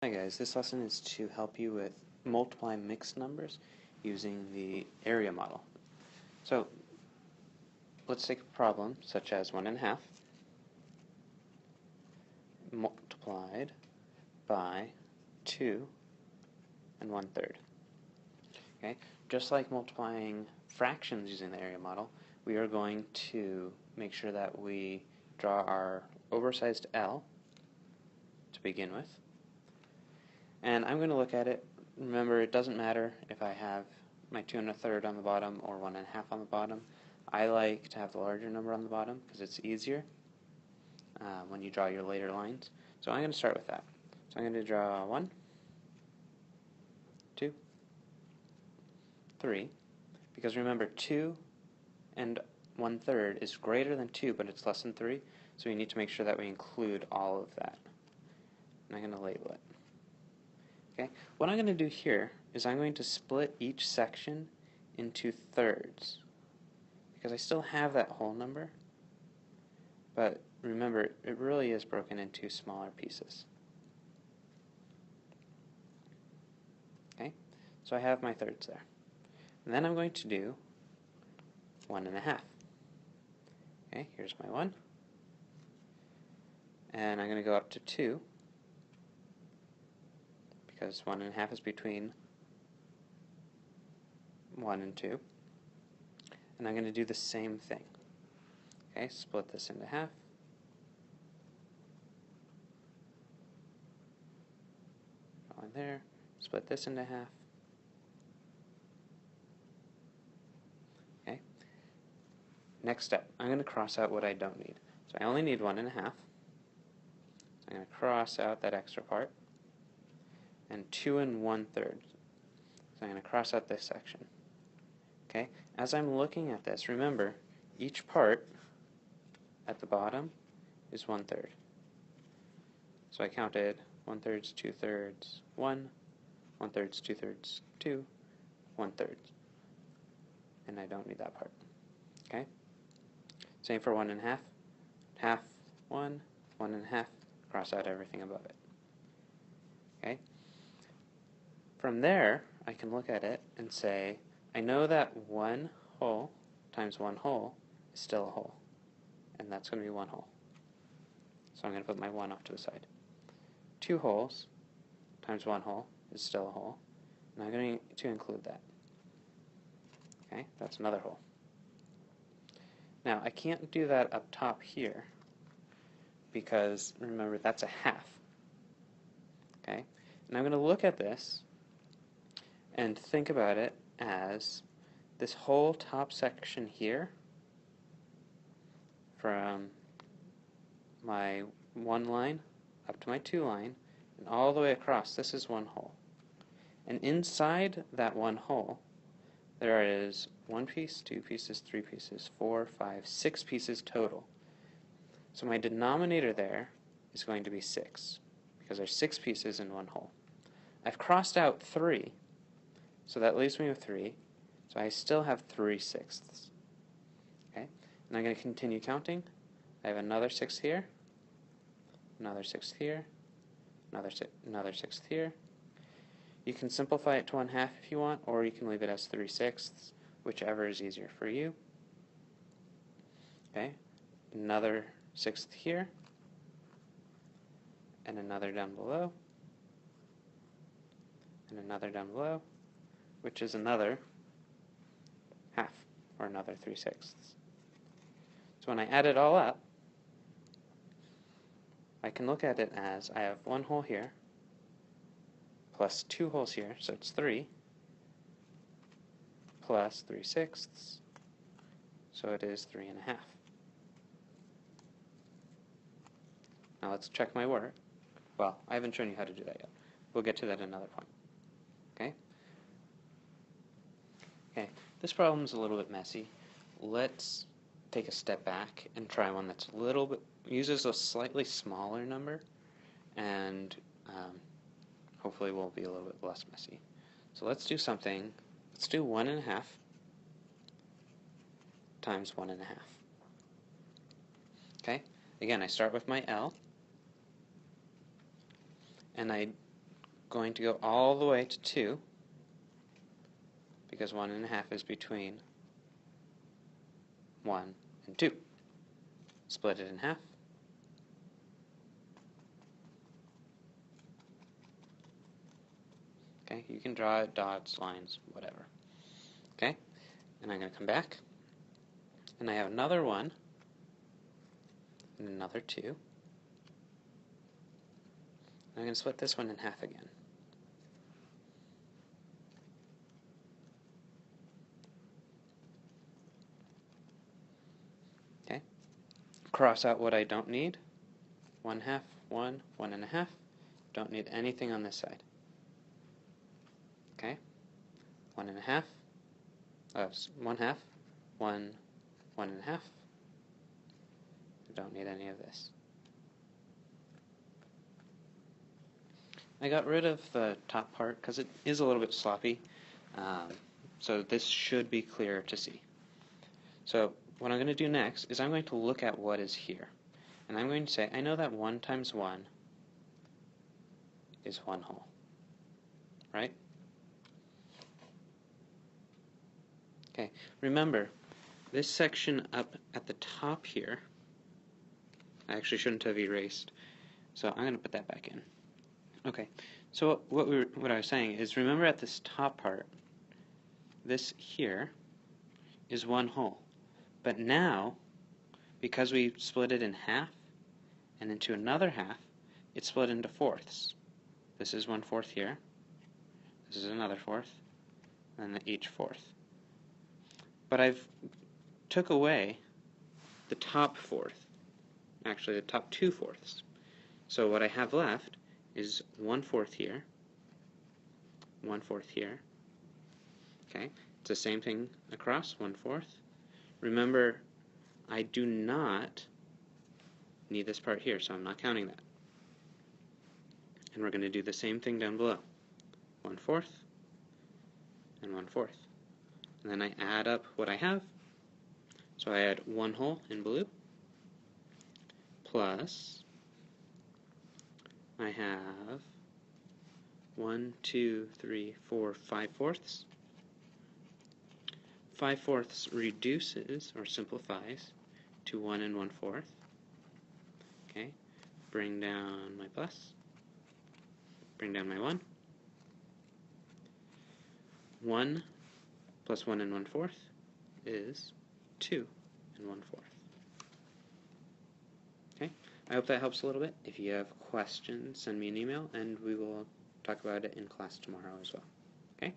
Hi guys, this lesson is to help you with multiply mixed numbers using the area model. So let's take a problem such as 1.5 multiplied by 2 and 1/3. Okay, just like multiplying fractions using the area model, we are going to make sure that we draw our oversized L to begin with. And I'm going to look at it. Remember, it doesn't matter if I have my 2 1/3 on the bottom or 1.5 on the bottom. I like to have the larger number on the bottom because it's easier when you draw your later lines. So I'm going to start with that. So I'm going to draw 1, 2, 3, because remember 2 and 1/3 is greater than 2, but it's less than 3, so we need to make sure that we include all of that. And I'm going to label it. Okay, what I'm going to do here is I'm going to split each section into thirds, because I still have that whole number, but remember, it really is broken into smaller pieces. Okay, so I have my thirds there. And then I'm going to do 1.5. Okay, here's my 1. And I'm going to go up to 2, because 1.5 is between 1 and 2. And I'm going to do the same thing. Okay, split this into half. Go in there, split this into half. Okay. Next step, I'm going to cross out what I don't need. So I only need 1.5. So I'm going to cross out that extra part. And 2 and 1/3. So I'm going to cross out this section. Okay, as I'm looking at this, remember, each part at the bottom is 1/3. So I counted 1/3, 2/3, 1, 1/3, 2/3, 2, 1/3. And I don't need that part. Okay? Same for 1.5. Half, 1, 1.5, cross out everything above it. Okay? From there, I can look at it and say, I know that 1 whole times 1 whole is still a whole, and that's going to be 1 whole. So I'm going to put my 1 off to the side. 2 wholes times 1 whole is still a whole, and I'm going to include that. Okay, that's another whole. Now, I can't do that up top here, because remember, that's a half. Okay, and I'm going to look at this and think about it as this whole top section here, from my 1 line up to my 2 line, and all the way across, this is 1 whole. And inside that 1 whole, there is 1 piece, 2 pieces, 3 pieces, 4, 5, 6 pieces total. So my denominator there is going to be 6, because there's 6 pieces in 1 whole. I've crossed out 3, so that leaves me with 3, so I still have 3/6. Okay, and I'm going to continue counting. I have another 6th here, another 6th here, another 6th here. You can simplify it to 1/2 if you want, or you can leave it as 3/6, whichever is easier for you. Okay, another 6th here, and another down below, and another down below, which is another half, or another 3/6. So when I add it all up, I can look at it as I have 1 whole here, plus 2 wholes here, so it's 3, plus 3/6, so it is 3.5. Now let's check my work. Well, I haven't shown you how to do that yet. We'll get to that at another point. Okay? Okay, this problem's a little bit messy. Let's take a step back and try one that's a little bit, uses a slightly smaller number, and hopefully will be a little bit less messy. So let's do something, let's do 1.5 times 1.5. Okay, again, I start with my L, and I going to go all the way to 2, because 1.5 is between 1 and 2. Split it in half. Okay, you can draw it, dots, lines, whatever. Okay, and I'm going to come back, and I have another 1, and another 2. I'm going to split this one in half again. Okay, cross out what I don't need. 1/2, 1, 1.5. Don't need anything on this side. Okay, 1.5. 1/2, 1, 1.5. Don't need any of this. I got rid of the top part because it is a little bit sloppy, so this should be clearer to see. So what I'm going to do next is I'm going to look at what is here. And I'm going to say, I know that 1 times 1 is 1 whole, right? Okay, remember, this section up at the top here, I actually shouldn't have erased, so I'm going to put that back in. Okay, so what I was saying is, remember at this top part, this here is 1 whole. But now, because we split it in half and into another half, it's split into fourths. This is 1/4 here, this is another fourth, and then each fourth. But I've took away the top fourth, actually the top 2 fourths. So what I have left is 1/4 here, 1/4 here. Okay, it's the same thing across, 1/4. Remember, I do not need this part here, so I'm not counting that. And we're going to do the same thing down below. 1/4 and 1/4. And then I add up what I have. So I add 1 whole in blue, plus I have 1, 2, 3, 4, 5/4. 5/4 reduces or simplifies to 1 and 1/4. Okay, bring down my plus, bring down my 1. 1 plus 1 and 1/4 is 2 and 1/4. Okay, I hope that helps a little bit. If you have questions, send me an email, and we will talk about it in class tomorrow as well. Okay?